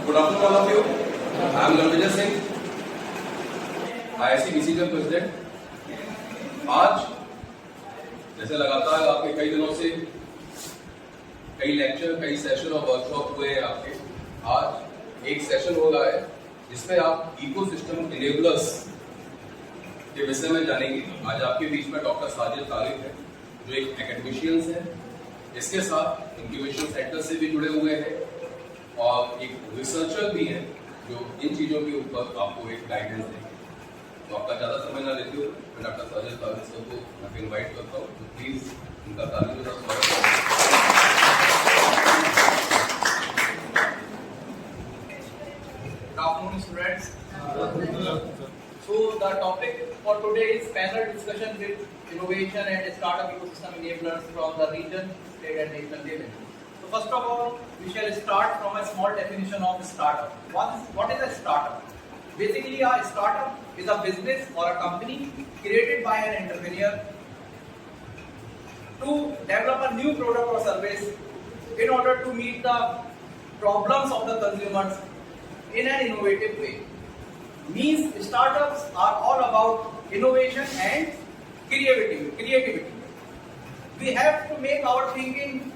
Good afternoon, all of you. I am Ravijay Singh, IIC BCG president. आज जैसे लगातार आपके कई दिनों से कई लेक्चर, कई सेशन और वर्कशॉप हुए हैं आपके, आज एक सेशन हो रहा है जिसमें आप इकोसिस्टम इनेबलर्स के विषय में जानेंगे। आज आपके बीच में डॉक्टर साजिद तारिक है जो एक एकेडमिशियंस है, इसके साथ इंक्यूबेशन सेंटर से भी जुड़े हुए हैं और एक रिसर्चर भी है जो इन चीज़ों के ऊपर आपको एक गाइडेंस देंगे। तो आपका ज़्यादा समय ना लेते हुए मैं डॉक्टर साजिद तारिक सर को मैं इन्वाइट करता हूँ, तो प्लीज़ उनका तारीफ के साथ स्वागत करें। So the topic for today is panel discussion with innovation and startup ecosystem enablers from the region, state and national level. So first of all, we shall start from a small definition of startup. What is a startup? Basically, a startup is a business or a company created by an entrepreneur to develop a new product or service in order to meet the problems of the consumers in an innovative way. Means startups are all about innovation and creativity. We have to make our thinking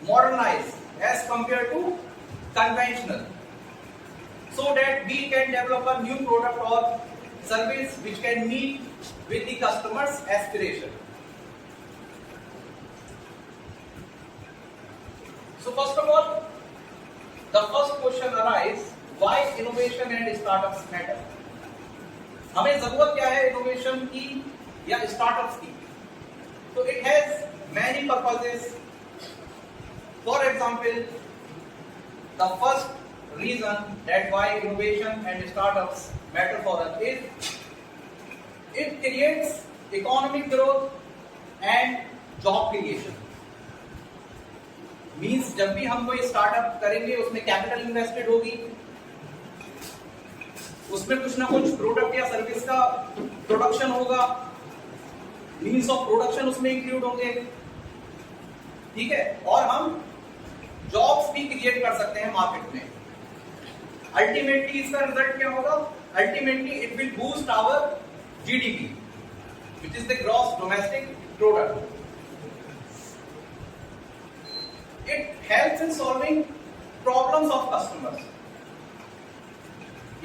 modernized as compared to conventional, so that we can develop a new product or service which can meet with the customer's aspiration. So first of all, the first question arises, why innovation and startups matter? हमें जरूरत क्या है innovation की या startups की? So it has many purposes. For example, the first reason that why innovation and startups matter for us is it creates economic growth and job creation. Means जब भी हम कोई स्टार्टअप करेंगे उसमें कैपिटल इन्वेस्टेड होगी, उसमें कुछ ना कुछ प्रोडक्ट या सर्विस का प्रोडक्शन होगा, मीन्स ऑफ प्रोडक्शन उसमें इंक्लूड होंगे, ठीक है, और हम जॉब्स भी क्रिएट कर सकते हैं मार्केट में। अल्टीमेटली इसका रिजल्ट क्या होगा? Ultimately it will boost our GDP which is the gross domestic product. It helps in solving problems of customers.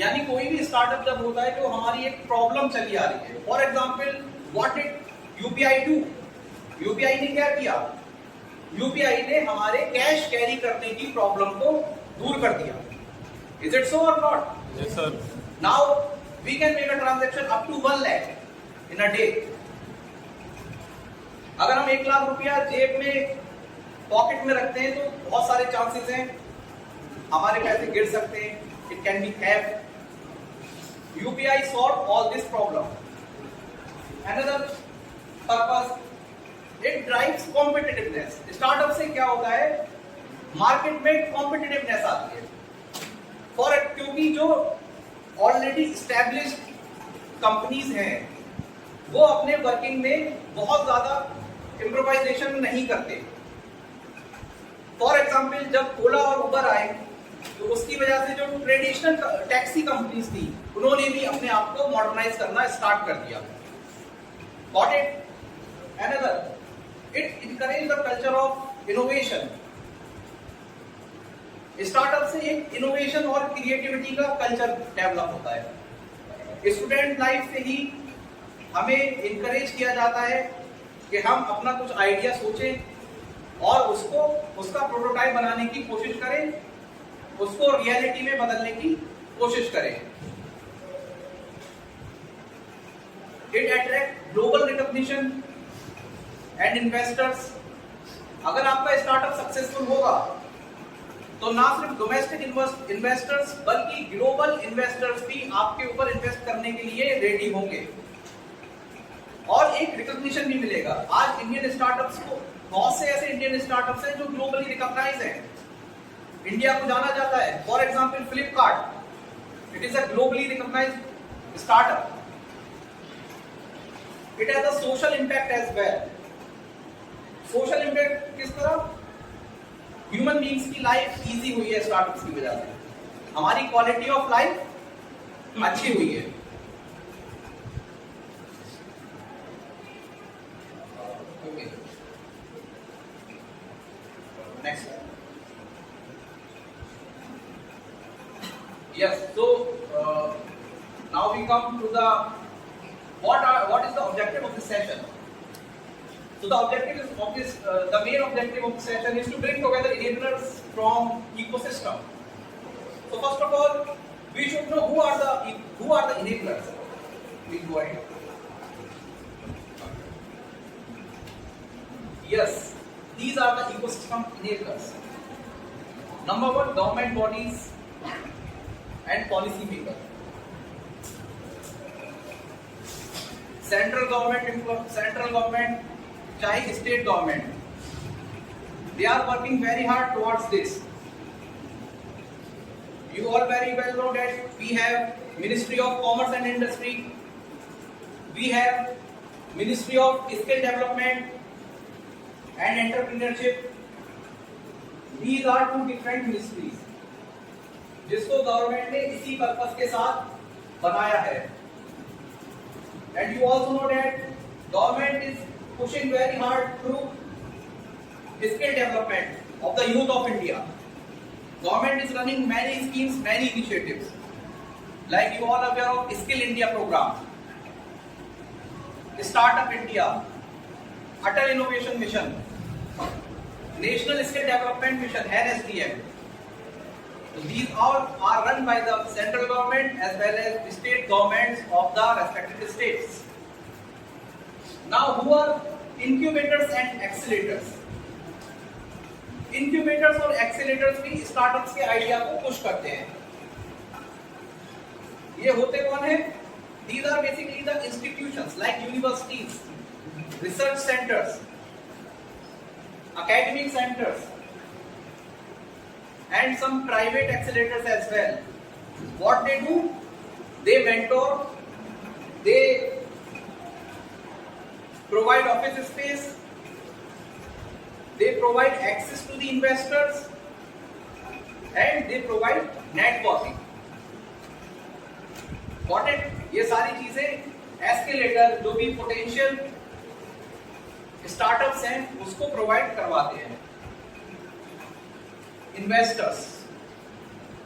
यानी कोई भी स्टार्टअप जब होता है जो हमारी एक प्रॉब्लम चली आ रही है, for example what did UPI do? UPI ने क्या किया? यूपीआई ने हमारे कैश कैरी करने की प्रॉब्लम को दूर कर दिया। Is it so or not? Yes sir. Now we can make a transaction up to 1 lakh in a day. अगर हम 1 लाख रुपया जेब में पॉकेट में रखते हैं तो बहुत सारे चांसेस हैं हमारे पैसे गिर सकते हैं, it can be theft. UPI solve all this problem. Another purpose, it drives competitiveness. Startup से क्या होता है? मार्केट में कॉम्पिटिटिवनेस आती है, क्योंकि जो ऑलरेडी एस्टैब्लिश्ड कंपनीज हैं वो अपने वर्किंग में बहुत ज्यादा इम्प्रोवाइजेशन नहीं करते। फॉर एग्जाम्पल जब ओला और उबर आए तो उसकी वजह से जो ट्रेडिशनल टैक्सी कंपनीज थी उन्होंने भी अपने आप को मॉडर्नाइज करना स्टार्ट कर दिया। Got it? Another, it encourages the culture of innovation. Startup से एक इनोवेशन और क्रिएटिविटी का कल्चर डेवलप होता है। स्टूडेंट लाइफ से ही हमें इनकरेज किया जाता है कि हम अपना कुछ आइडिया सोचें और उसका प्रोटोटाइप बनाने की कोशिश करें, उसको रियलिटी में बदलने की कोशिश करें। It attract global recognition and investors. अगर आपका स्टार्टअप सक्सेसफुल होगा तो ना सिर्फ डोमेस्टिक इन्वेस्टर्स बल्कि ग्लोबल इन्वेस्टर्स भी आपके ऊपर इन्वेस्ट करने के लिए रेडी होंगे और एक रिकॉग्निशन भी मिलेगा। आज इंडियन स्टार्टअप्स को बहुत से ऐसे इंडियन स्टार्टअप्स हैं जो ग्लोबली रिकॉग्नाइज हैं, इंडिया को जाना जाता है। For example Flipkart, it is a globally recognised startup. It has a social impact as well. Social impact किस तरह? ह्यूमन बीइंग्स की लाइफ इजी हुई है स्टार्टअप्स की वजह से, हमारी क्वालिटी ऑफ लाइफ अच्छी हुई है। Okay, next. Yes, so now we come to the what is the objective of this session? So the objective is of this the main objective of the session is to bring together enablers from ecosystem. So first of all, we should know who are the enablers. Please go ahead. Yes, these are the ecosystem enablers. Number one, government bodies and policy maker. Central government, चाहे state government, they are working very hard towards this. You all very well know that we have Ministry of Commerce and Industry, we have Ministry of Skill Development and Entrepreneurship. These are two different ministries जिसको government ने इसी purpose के साथ बनाया है। And you also know that government is pushing very hard through skill development of the youth of India. Government is running many schemes, many initiatives, like you all aware of skill India programme, startup India, Atal innovation mission, national skill development mission NSDM. These all are run by the central government as well as the state governments of the respective states. Now, who are incubators and accelerators? Incubators और accelerators भी startups के idea को push करते हैं। ये होते कौन है? These are basically the institutions like universities, research centers, academic centers, and some private accelerators as well. What they do? They mentor, they provide office space, they provide access to the investors, and they provide networking. Got it? ये सारी चीजें escalator जो भी potential startups हैं उसको provide करवाते हैं। Investors,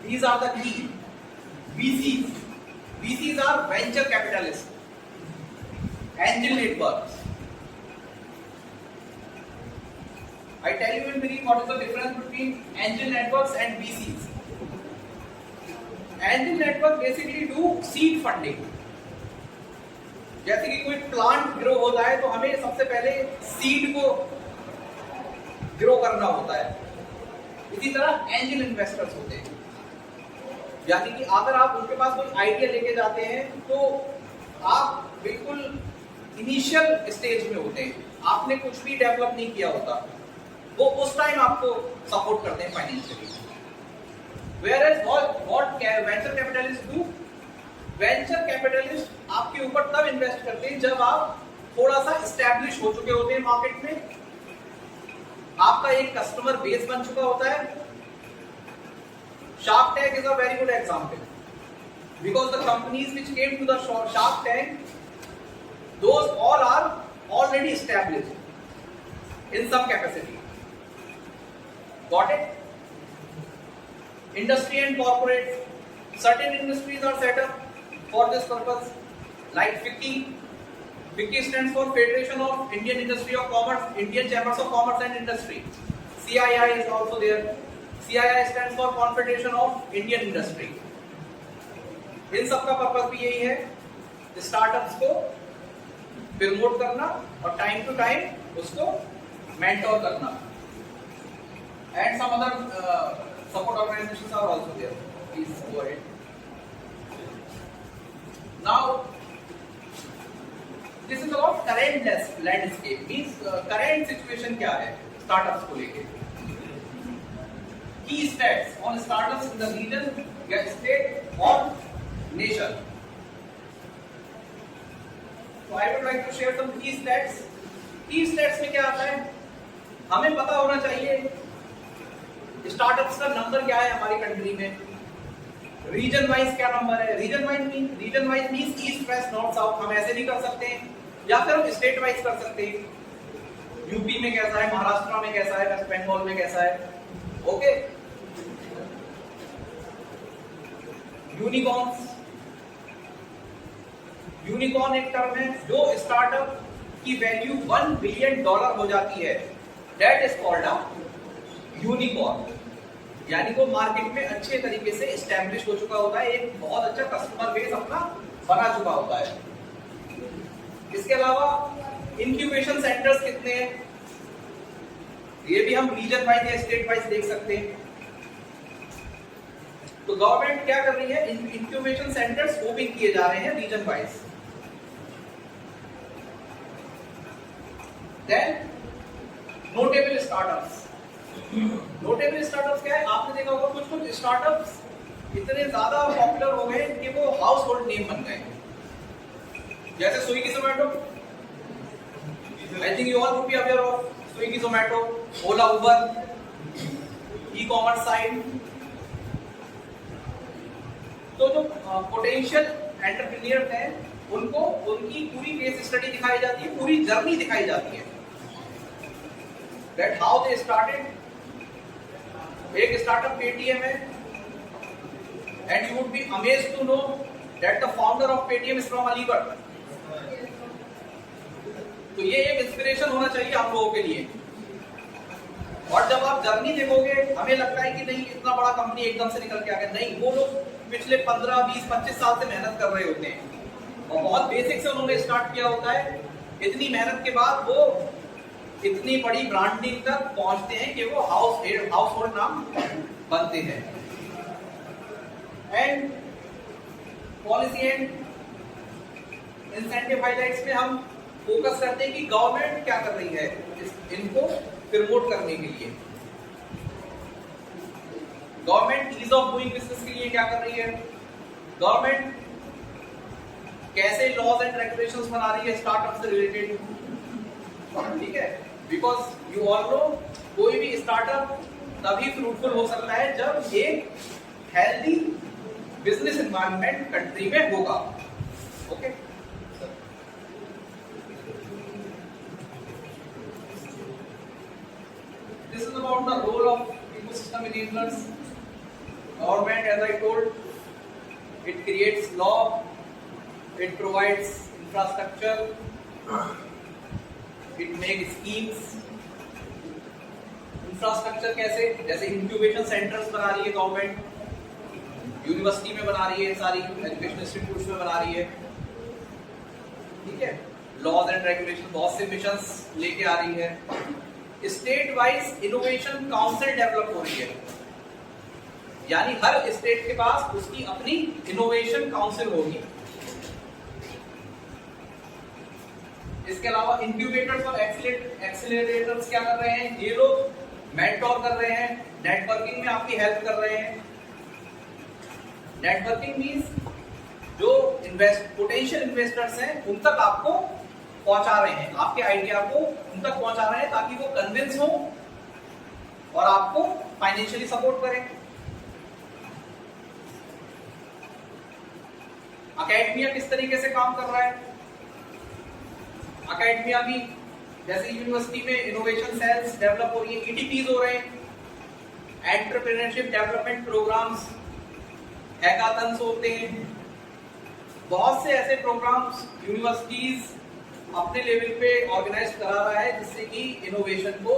these are the key. VCs are venture capitalists, angel networks. I tell you in brief what is the difference between angel networks and VCs. Angel network basically do seed funding. जैसे कि कोई plant grow होता है तो हमें सबसे पहले seed को ग्रो करना होता है, इसी तरह एंजल इन्वेस्टर्स होते हैं। यानी कि अगर आप उनके पास कोई आइडिया लेके जाते हैं तो आप बिल्कुल इनिशियल स्टेज में होते हैं, आपने कुछ भी डेवलप नहीं किया होता, वो उस टाइम आपको सपोर्ट करते हैं financially. Whereas what venture capitalists do? Venture capitalist आपके ऊपर तब इन्वेस्ट करते हैं जब आप थोड़ा सा एस्टैब्लिश हो चुके होते हैं मार्केट में, आपका एक कस्टमर बेस बन चुका होता है। Shark Tank is a very good example because the companies which came to the Shark Tank, those all are already established in some capacity. Got it? Industry and corporate, certain industries are set up for this purpose, like FICCI. FICCI stands for Federation of Indian Industry of Commerce, Indian Chambers of Commerce and Industry. CII is also there. CII stands for Confederation of Indian Industry. इन सब का purpose भी यही है, startups को promote करना और time to time उसको mentor करना. And some other support organizations are also there. Please go ahead. Now, this is about current landscape. Means current situation क्या है startups को लेके. Key stats on startups in the region, state or nation. So I would like to share some key stats. Key stats में क्या आता है? हमें पता होना चाहिए स्टार्टअप्स का नंबर क्या है हमारी कंट्री में, रीजन वाइज क्या नंबर है, region wise means east west north south, हम ऐसे भी कर सकते हैं या फिर हम स्टेट वाइज कर सकते हैं, यूपी में कैसा है, महाराष्ट्र में कैसा है, वेस्ट बंगाल में कैसा है। ओके, यूनिकॉर्न एक टर्म है जो स्टार्टअप की वैल्यू $1 बिलियन हो जाती है, that is called a unicorn. यानी वो मार्केट में अच्छे तरीके से एस्टैब्लिश हो चुका होता है, एक बहुत अच्छा कस्टमर बेस अपना बना चुका होता है। इसके अलावा इंक्यूबेशन सेंटर्स कितने हैं, ये भी हम रीजन वाइज या स्टेट वाइज देख सकते हैं। तो गवर्नमेंट क्या कर रही है, इंक्यूबेशन सेंटर्स ओपन किए जा रहे हैं reason wise. Then notable startups, notable startups क्या है, आपने देखा होगा कुछ कुछ स्टार्टअप्स इतने ज्यादा पॉपुलर हो गए कि वो हाउस होल्ड नेम बन गए, जैसे Swiggy Zomato. I think you all would be aware of Swiggy Zomato, Ola Uber, e commerce site. तो जो पोटेंशियल एंटरप्रेन्योर हैं उनको उनकी पूरी केस स्टडी दिखाई जाती है, पूरी जर्नी दिखाई जाती है, दैट हाउ दे स्टार्टेड। एक स्टार्टअप पेटीएम है and you would be amazed to know that the founder of Paytm is from Aligarh. तो ये एक इंस्पिरेशन होना चाहिए आप लोगों के लिए। और जब आप जर्नी देखोगे, हमें लगता है कि नहीं इतना बड़ा कंपनी एकदम से निकल के आ गया, नहीं, वो लोग पिछले 15, 20, 25 साल से मेहनत कर रहे होते हैं और बहुत बेसिक से उन्होंने स्टार्ट किया होता है। इतनी मेहनत के बाद वो इतनी बड़ी ब्रांडिंग तक पहुंचते हैं कि वो हाउस होल्ड नाम बनते हैं। And policy and incentive highlights में हम फोकस करते हैं कि गवर्नमेंट क्या कर रही है इनको प्रमोट करने के लिए। Government ease of doing business के लिए क्या कर रही है, गवर्नमेंट कैसे लॉज एंड रेगुलेशंस बना रही है स्टार्टअप से रिलेटेड, ठीक है। बिकॉज यू ऑल नो कोई भी स्टार्टअप तभी फ्रूटफुल हो सकता है जब एक हेल्दी बिजनेस एनवायरनमेंट कंट्री में होगा। Okay, this is about the role of ecosystem enablers. Government, as I told, it creates law, it provides infrastructure, it makes schemes. Infrastructure कैसे, जैसे इंक्यूबेशन सेंटर्स बना रही है गवर्नमेंट, यूनिवर्सिटी में बना रही है, सारी एजुकेशन इंस्टीट्यूट्स में बना रही है, ठीक है। लॉज एंड रेगुलेशन, बहुत से मिशंस लेके आ रही है। State wise innovation council develop हो रही है, यानी हर स्टेट के पास उसकी अपनी इनोवेशन काउंसिल होगी। इसके अलावा इंक्यूबेटर्स और एक्सीलरेटर्स क्या कर रहे हैं, ये लोग मेंटोर कर रहे हैं, नेटवर्किंग में आपकी हेल्प कर रहे हैं। नेटवर्किंग मींस जो पोटेंशियल इन्वेस्टर्स हैं उन तक आपको पहुंचा रहे हैं, आपके आइडिया को उन तक पहुंचा रहे हैं ताकि वो कन्विंस हो और आपको फाइनेंशियली सपोर्ट करें। अकेडमिया किस तरीके से काम कर रहा है, अकेडमिया भी जैसे यूनिवर्सिटी में इनोवेशन सेल्स डेवलप हो रही है, ईटीपीज हो रहे हैं, एंटरप्रेन्योरशिप डेवलपमेंट प्रोग्राम्स, हैकाथन्स होते हैं, बहुत से ऐसे प्रोग्राम्स यूनिवर्सिटीज अपने लेवल पे ऑर्गेनाइज करा रहा है जिससे कि इनोवेशन को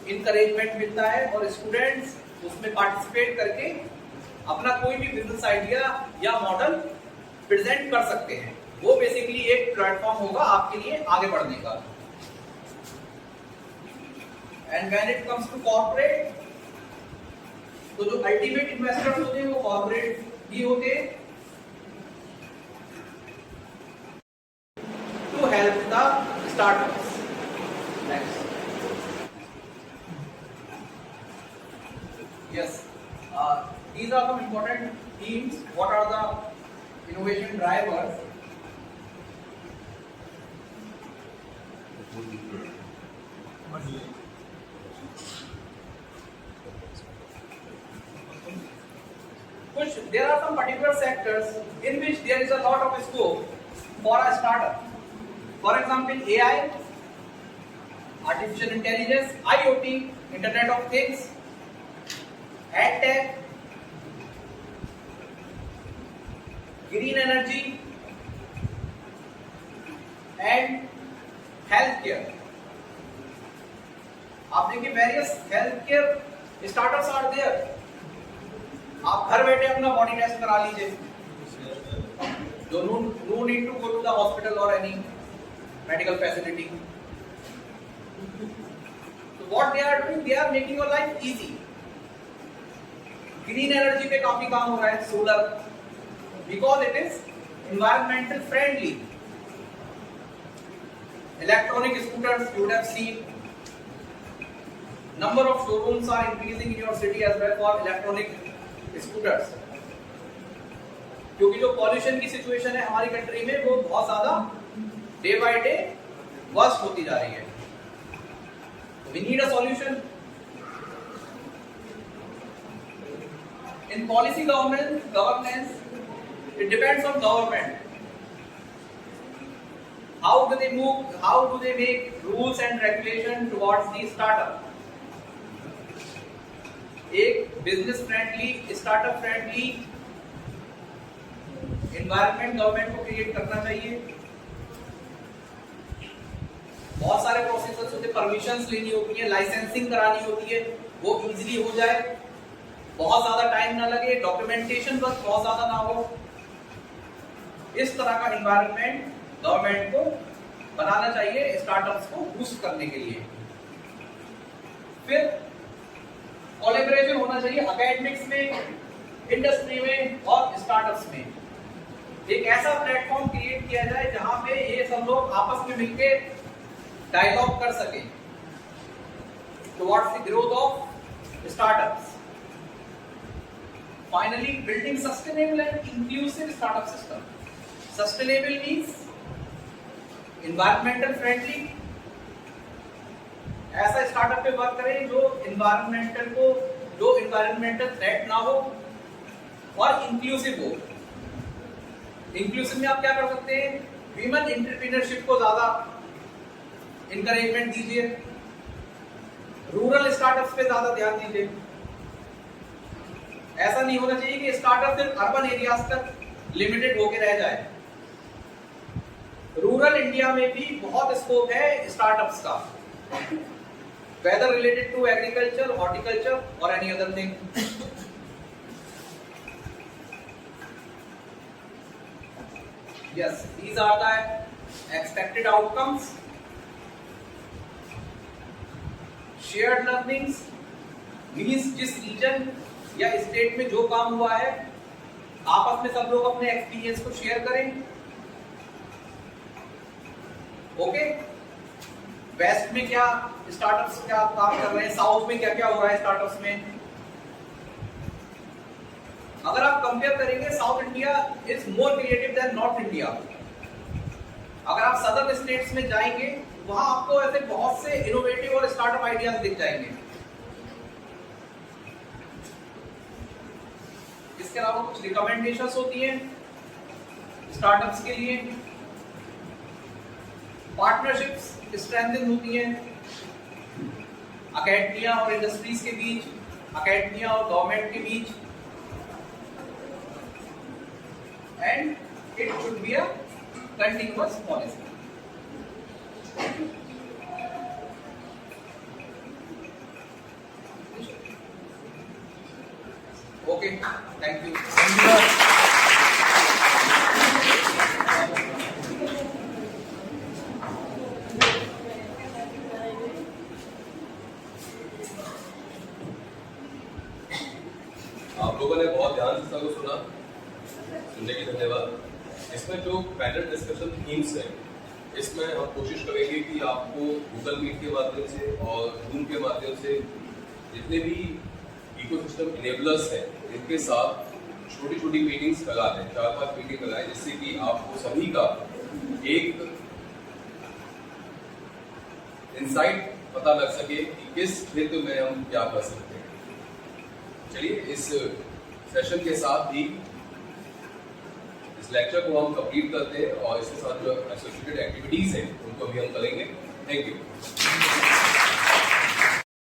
इनकरेजमेंट मिलता है और स्टूडेंट्स उसमें पार्टिसिपेट करके अपना कोई भी बिजनेस आइडिया या मॉडल प्रेजेंट कर सकते हैं। वो बेसिकली एक प्लेटफॉर्म होगा आपके लिए आगे बढ़ने का। And when it comes to corporate, तो जो अल्टीमेट इन्वेस्टर्स होते हैं वो कॉर्पोरेट भी होते हैं to help the startups. Next, yes, these are some important themes. What are the innovation drivers? कुछ there are some particular sectors in which there is a lot of scope for a startup. For example, AI, artificial intelligence, IoT, Internet of Things, AdTech, green energy, and healthcare. आप देखिए various healthcare startups are there. आप घर बैठे अपना body test करा लीजिए. No need to go to the hospital or any medical facility. So what they are doing, they are making your life easy. Green energy पे काफी काम हो रहा है, solar, because it is environmental friendly. Electronic scooters, you would have seen. Number of showrooms are increasing in your city as well for electronic scooters. क्योंकि जो pollution की situation है हमारी कंट्री में वो बहुत ज्यादा डे बाय डे वर्स्ट होती जा रही है. We need a solution. In policy governance, it depends on government. How do they move? How do they make rules and regulation towards the startup? एक business friendly, startup friendly environment government को create करना चाहिए. बहुत सारे processes होते हैं, permissions लेनी होती है, लाइसेंसिंग करानी होती है, वो इजीली हो जाए, बहुत ज्यादा टाइम ना लगे, डॉक्यूमेंटेशन वर्क बहुत ज्यादा ना हो. इस तरह का एनवायरनमेंट गवर्नमेंट को बनाना चाहिए स्टार्टअप्स को बूस्ट करने के लिए. फिर कोलैबोरेशन होना चाहिए एकेडमिक्स में, इंडस्ट्री में और स्टार्टअप्स में. एक ऐसा प्लेटफॉर्म क्रिएट किया जाए जहां पे ये सब लोग आपस में मिलकर डायलॉग कर सके towards the growth of startups. Finally, building sustainable and inclusive startup system. Sustainable means environmental friendly. ऐसा स्टार्टअप पे वर्क करें जो एनवायरमेंटल थ्रेट ना हो और इंक्लूसिव हो. इंक्लूसिव में आप क्या कर सकते हैं? वीमेन एंटरप्रेन्योरशिप को ज्यादा इंकरेजमेंट दीजिए, रूरल स्टार्टअप्स पे ज्यादा ध्यान दीजिए. ऐसा नहीं होना चाहिए कि स्टार्टअप सिर्फ अर्बन एरियाज तक लिमिटेड होके रह जाए. रूरल इंडिया में भी बहुत स्कोप है स्टार्टअप्स का, whether related to agriculture, horticulture or any other thing. Yes, these are the expected outcomes. Shared learnings means जिस रीजन या स्टेट में जो काम हुआ है आपस में सब लोग अपने एक्सपीरियंस को शेयर करें. ओके, वेस्ट में क्या स्टार्टअप्स क्या काम कर रहे हैं, साउथ में क्या क्या हो रहा है स्टार्टअप्स में. अगर आप कंपेयर करेंगे, south India is more creative than north India. अगर आप सदर्न स्टेट्स में जाएंगे वहां आपको ऐसे बहुत से इनोवेटिव और स्टार्टअप आइडियाज दिख जाएंगे. इसके अलावा कुछ रिकमेंडेशंस होती हैं स्टार्टअप्स के लिए. पार्टनरशिप्स स्ट्रेंथन होती हैं अकेडमिया और इंडस्ट्रीज के बीच, अकेडमिया और गवर्नमेंट के बीच. And it should be a continuous policy. Okay, thank you. आप लोगों ने बहुत ध्यान से सबको सुना, सुनने की धन्यवाद. इसमें जो पैनल डिस्कशन थीम्स हैं, इसमें हम कोशिश करेंगे कि आपको गूगल मीट के माध्यम से और जूम के माध्यम से जितने भी इकोसिस्टम इनेबलर्स हैं इनके साथ छोटी छोटी मीटिंग्स लगा दें, 4-5 मीटिंग लगाएं, जिससे कि आपको सभी का एक इंसाइट पता लग सके कि किस क्षेत्र में हम क्या कर सकते हैं. चलिए, इस सेशन के साथ ही इस लेक्चर को हम कंप्लीट करते हैं और इसके साथ जो एसोसिएटेड एक्टिविटीज हैं उनको भी हम करेंगे। Thank you.